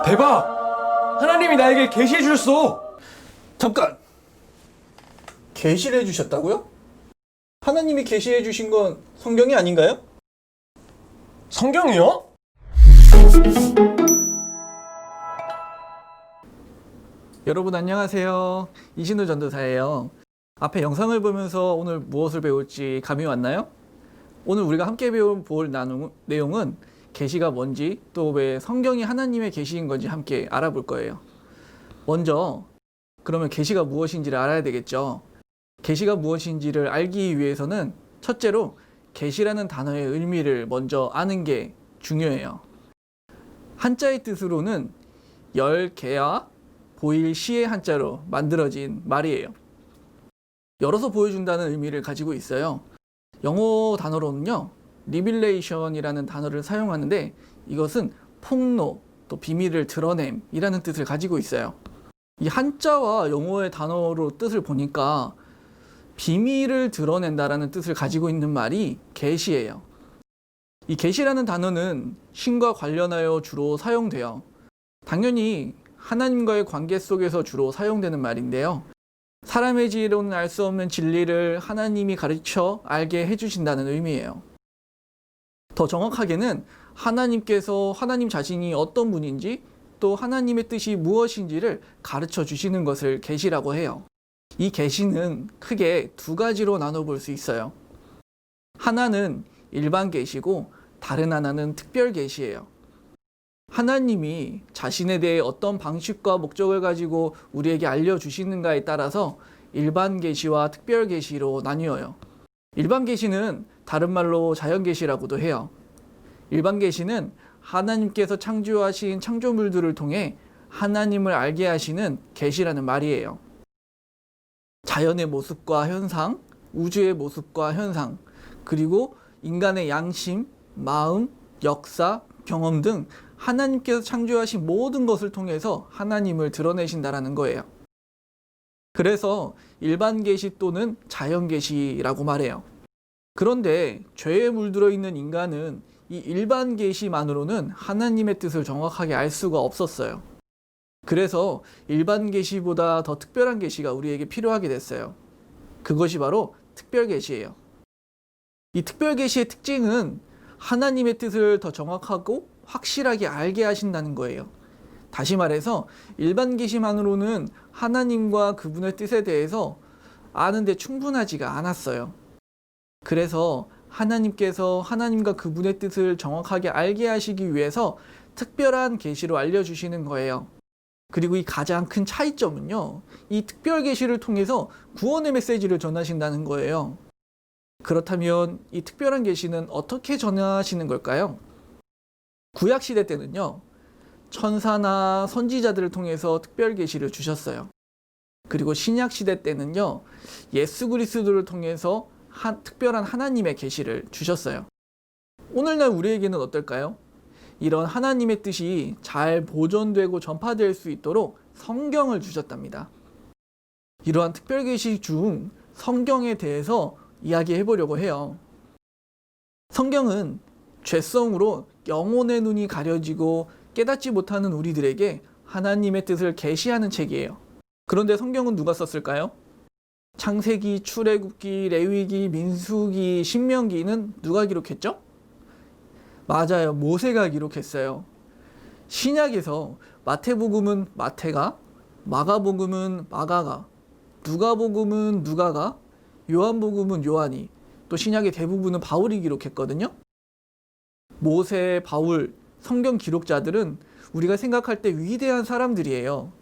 대박! 하나님이 나에게 계시해 주셨어. 잠깐! 계시를 해주셨다고요? 하나님이 계시해 주신 건 성경이 아닌가요? 성경이요? 여러분 안녕하세요. 이신우 전도사예요. 앞에 영상을 보면서 오늘 무엇을 배울지 감이 왔나요? 오늘 우리가 함께 볼 내용은 계시가 뭔지, 또 왜 성경이 하나님의 계시인 건지 함께 알아볼 거예요. 먼저 그러면 계시가 무엇인지를 알아야 되겠죠. 계시가 무엇인지를 알기 위해서는 첫째로 계시라는 단어의 의미를 먼저 아는 게 중요해요. 한자의 뜻으로는 열 개와 보일 시의 한자로 만들어진 말이에요. 열어서 보여준다는 의미를 가지고 있어요. 영어 단어로는요, 리빌레이션이라는 단어를 사용하는데 이것은 폭로, 또 비밀을 드러냄이라는 뜻을 가지고 있어요. 이 한자와 영어의 단어로 뜻을 보니까 비밀을 드러낸다라는 뜻을 가지고 있는 말이 계시예요. 이 계시라는 단어는 신과 관련하여 주로 사용돼요. 당연히 하나님과의 관계 속에서 주로 사용되는 말인데요. 사람의 지혜로는 알 수 없는 진리를 하나님이 가르쳐 알게 해주신다는 의미예요. 더 정확하게는 하나님께서 하나님 자신이 어떤 분인지, 또 하나님의 뜻이 무엇인지를 가르쳐 주시는 것을 계시라고 해요. 이 계시는 크게 두 가지로 나눠볼 수 있어요. 하나는 일반 계시고 다른 하나는 특별 계시예요. 하나님이 자신에 대해 어떤 방식과 목적을 가지고 우리에게 알려주시는가에 따라서 일반 계시와 특별 계시로 나뉘어요. 일반 계시는 다른 말로 자연 계시라고도 해요. 일반 계시는 하나님께서 창조하신 창조물들을 통해 하나님을 알게 하시는 계시라는 말이에요. 자연의 모습과 현상, 우주의 모습과 현상, 그리고 인간의 양심, 마음, 역사, 경험 등 하나님께서 창조하신 모든 것을 통해서 하나님을 드러내신다라는 거예요. 그래서 일반 계시 또는 자연 계시라고 말해요. 그런데 죄에 물들어 있는 인간은 이 일반 계시만으로는 하나님의 뜻을 정확하게 알 수가 없었어요. 그래서 일반 계시보다 더 특별한 계시가 우리에게 필요하게 됐어요. 그것이 바로 특별 계시예요. 이 특별 계시의 특징은 하나님의 뜻을 더 정확하고 확실하게 알게 하신다는 거예요. 다시 말해서 일반 계시만으로는 하나님과 그분의 뜻에 대해서 아는데 충분하지가 않았어요. 그래서 하나님께서 하나님과 그분의 뜻을 정확하게 알게 하시기 위해서 특별한 계시로 알려주시는 거예요. 그리고 이 가장 큰 차이점은요, 이 특별 계시를 통해서 구원의 메시지를 전하신다는 거예요. 그렇다면 이 특별한 계시는 어떻게 전하시는 걸까요? 구약 시대 때는요, 천사나 선지자들을 통해서 특별 계시를 주셨어요. 그리고 신약 시대 때는요, 예수 그리스도를 통해서 특별한 하나님의 계시를 주셨어요. 오늘날 우리에게는 어떨까요? 이런 하나님의 뜻이 잘 보존되고 전파될 수 있도록 성경을 주셨답니다. 이러한 특별 계시 중 성경에 대해서 이야기해 보려고 해요. 성경은 죄성으로 영혼의 눈이 가려지고 깨닫지 못하는 우리들에게 하나님의 뜻을 계시하는 책이에요. 그런데 성경은 누가 썼을까요? 창세기, 출애굽기, 레위기, 민수기, 신명기는 누가 기록했죠? 맞아요. 모세가 기록했어요. 신약에서 마태복음은 마태가, 마가복음은 마가가, 누가복음은 누가가, 요한복음은 요한이, 또 신약의 대부분은 바울이 기록했거든요. 모세, 바울, 성경 기록자들은 우리가 생각할 때 위대한 사람들이에요.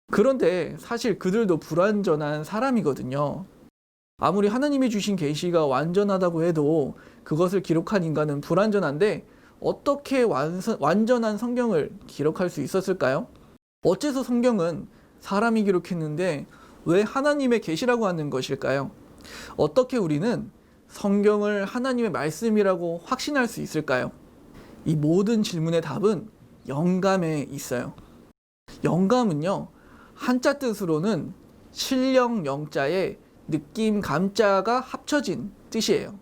그런데 사실 그들도 불완전한 사람이거든요. 아무리 하나님이 주신 계시가 완전하다고 해도 그것을 기록한 인간은 불완전한데 어떻게 완전한 성경을 기록할 수 있었을까요? 어째서 성경은 사람이 기록했는데 왜 하나님의 계시라고 하는 것일까요? 어떻게 우리는 성경을 하나님의 말씀이라고 확신할 수 있을까요? 이 모든 질문의 답은 영감에 있어요. 영감은요, 한자 뜻으로는 신령 영자에 느낌 감자가 합쳐진 뜻이에요.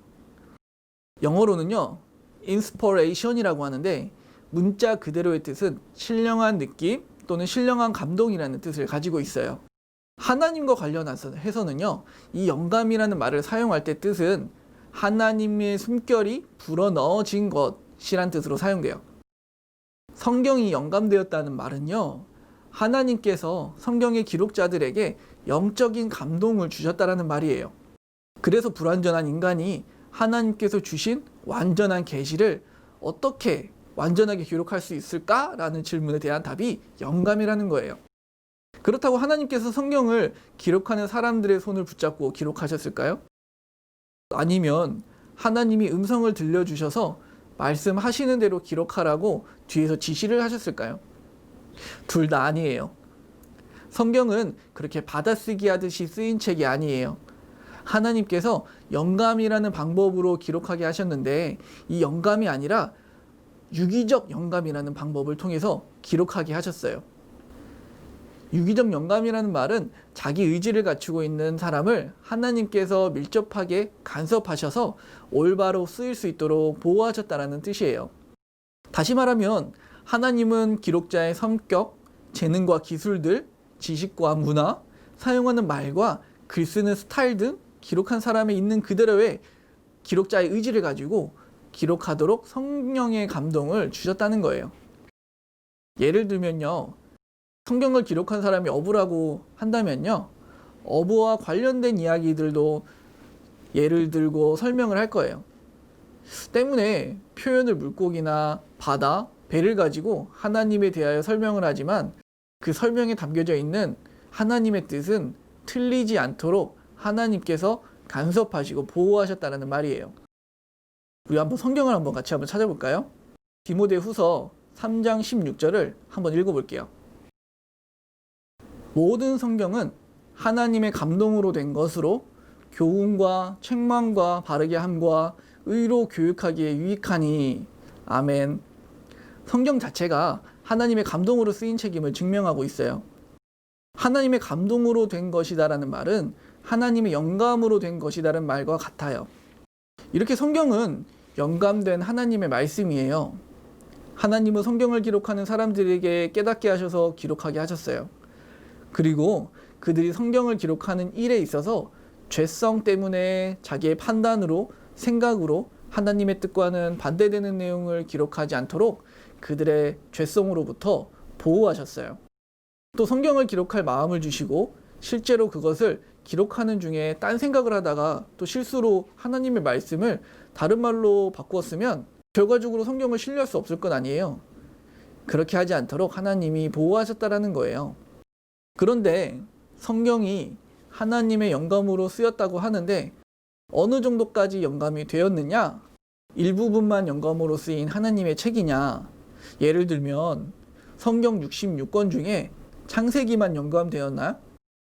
영어로는요, inspiration이라고 하는데 문자 그대로의 뜻은 신령한 느낌 또는 신령한 감동이라는 뜻을 가지고 있어요. 하나님과 관련해서는요, 이 영감이라는 말을 사용할 때 뜻은 하나님의 숨결이 불어넣어진 것이란 뜻으로 사용돼요. 성경이 영감되었다는 말은요, 하나님께서 성경의 기록자들에게 영적인 감동을 주셨다라는 말이에요. 그래서 불완전한 인간이 하나님께서 주신 완전한 계시를 어떻게 완전하게 기록할 수 있을까라는 질문에 대한 답이 영감이라는 거예요. 그렇다고 하나님께서 성경을 기록하는 사람들의 손을 붙잡고 기록하셨을까요? 아니면 하나님이 음성을 들려주셔서 말씀하시는 대로 기록하라고 뒤에서 지시를 하셨을까요? 둘 다 아니에요. 성경은 그렇게 받아쓰기 하듯이 쓰인 책이 아니에요. 하나님께서 영감이라는 방법으로 기록하게 하셨는데 이 영감이 아니라 유기적 영감이라는 방법을 통해서 기록하게 하셨어요. 유기적 영감이라는 말은 자기 의지를 갖추고 있는 사람을 하나님께서 밀접하게 간섭하셔서 올바로 쓰일 수 있도록 보호하셨다는 뜻이에요. 다시 말하면 하나님은 기록자의 성격, 재능과 기술들, 지식과 문화, 사용하는 말과 글 쓰는 스타일 등 기록한 사람에 있는 그대로의 기록자의 의지를 가지고 기록하도록 성령의 감동을 주셨다는 거예요. 예를 들면요, 성경을 기록한 사람이 어부라고 한다면요, 어부와 관련된 이야기들도 예를 들고 설명을 할 거예요. 때문에 표현을 물고기나 바다, 배를 가지고 하나님에 대하여 설명을 하지만 그 설명에 담겨져 있는 하나님의 뜻은 틀리지 않도록 하나님께서 간섭하시고 보호하셨다는 말이에요. 우리 한번 성경을 같이 찾아볼까요? 디모데후서 3장 16절을 한번 읽어볼게요. 모든 성경은 하나님의 감동으로 된 것으로 교훈과 책망과 바르게 함과 의로 교육하기에 유익하니. 아멘. 성경 자체가 하나님의 감동으로 쓰인 책임을 증명하고 있어요. 하나님의 감동으로 된 것이다라는 말은 하나님의 영감으로 된 것이다라는 말과 같아요. 이렇게 성경은 영감된 하나님의 말씀이에요. 하나님은 성경을 기록하는 사람들에게 깨닫게 하셔서 기록하게 하셨어요. 그리고 그들이 성경을 기록하는 일에 있어서 죄성 때문에 자기의 판단으로, 생각으로 하나님의 뜻과는 반대되는 내용을 기록하지 않도록 그들의 죄성으로부터 보호하셨어요. 또 성경을 기록할 마음을 주시고 실제로 그것을 기록하는 중에 딴 생각을 하다가 또 실수로 하나님의 말씀을 다른 말로 바꾸었으면 결과적으로 성경을 신뢰할 수 없을 건 아니에요. 그렇게 하지 않도록 하나님이 보호하셨다라는 거예요. 그런데 성경이 하나님의 영감으로 쓰였다고 하는데 어느 정도까지 영감이 되었느냐? 일부분만 영감으로 쓰인 하나님의 책이냐? 예를 들면 성경 66권 중에 창세기만 영감되었나요?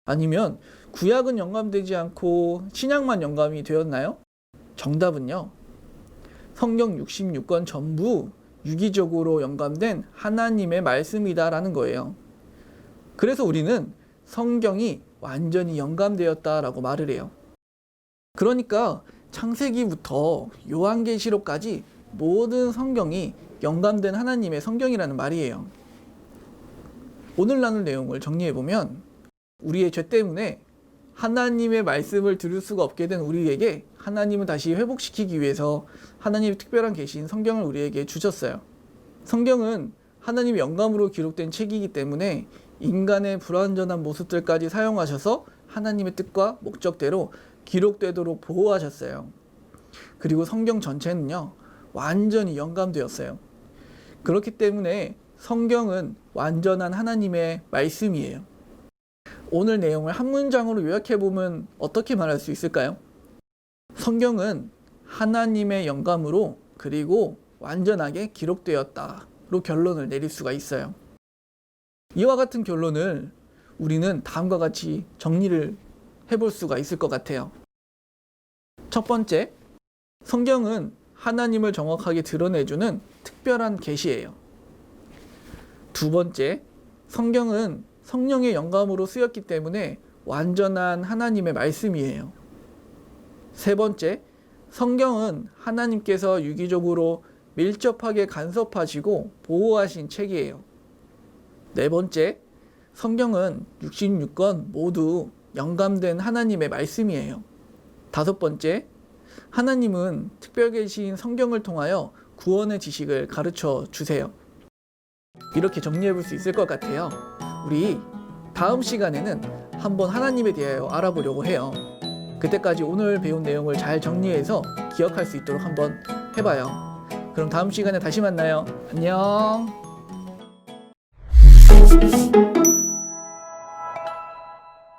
아니면 구약은 영감되지 않고 신약만 영감이 되었나요? 정답은요, 성경 66권 전부 유기적으로 영감된 하나님의 말씀이다라는 거예요. 그래서 우리는 성경이 완전히 영감되었다라고 말을 해요. 그러니까 창세기부터 요한계시록까지 모든 성경이 영감된 하나님의 성경이라는 말이에요. 오늘 나눌 내용을 정리해보면 우리의 죄 때문에 하나님의 말씀을 들을 수가 없게 된 우리에게 하나님은 다시 회복시키기 위해서 하나님의 특별한 계시인 성경을 우리에게 주셨어요. 성경은 하나님의 영감으로 기록된 책이기 때문에 인간의 불완전한 모습들까지 사용하셔서 하나님의 뜻과 목적대로 기록되도록 보호하셨어요. 그리고 성경 전체는요, 완전히 영감되었어요. 그렇기 때문에 성경은 완전한 하나님의 말씀이에요. 오늘 내용을 한 문장으로 요약해보면 어떻게 말할 수 있을까요? 성경은 하나님의 영감으로 그리고 완전하게 기록되었다로 결론을 내릴 수가 있어요. 이와 같은 결론을 우리는 다음과 같이 정리를 해볼 수가 있을 것 같아요. 첫 번째, 성경은 하나님을 정확하게 드러내주는 특별한 계시예요. 두 번째, 성경은 성령의 영감으로 쓰였기 때문에 완전한 하나님의 말씀이에요. 세 번째, 성경은 하나님께서 유기적으로 밀접하게 간섭하시고 보호하신 책이에요. 네 번째, 성경은 66권 모두 영감된 하나님의 말씀이에요. 다섯 번째, 하나님은 특별계시인 성경을 통하여 구원의 지식을 가르쳐 주세요. 이렇게 정리해 볼 수 있을 것 같아요. 우리 다음 시간에는 한번 하나님에 대하여 알아보려고 해요. 그때까지 오늘 배운 내용을 잘 정리해서 기억할 수 있도록 한번 해봐요. 그럼 다음 시간에 다시 만나요. 안녕.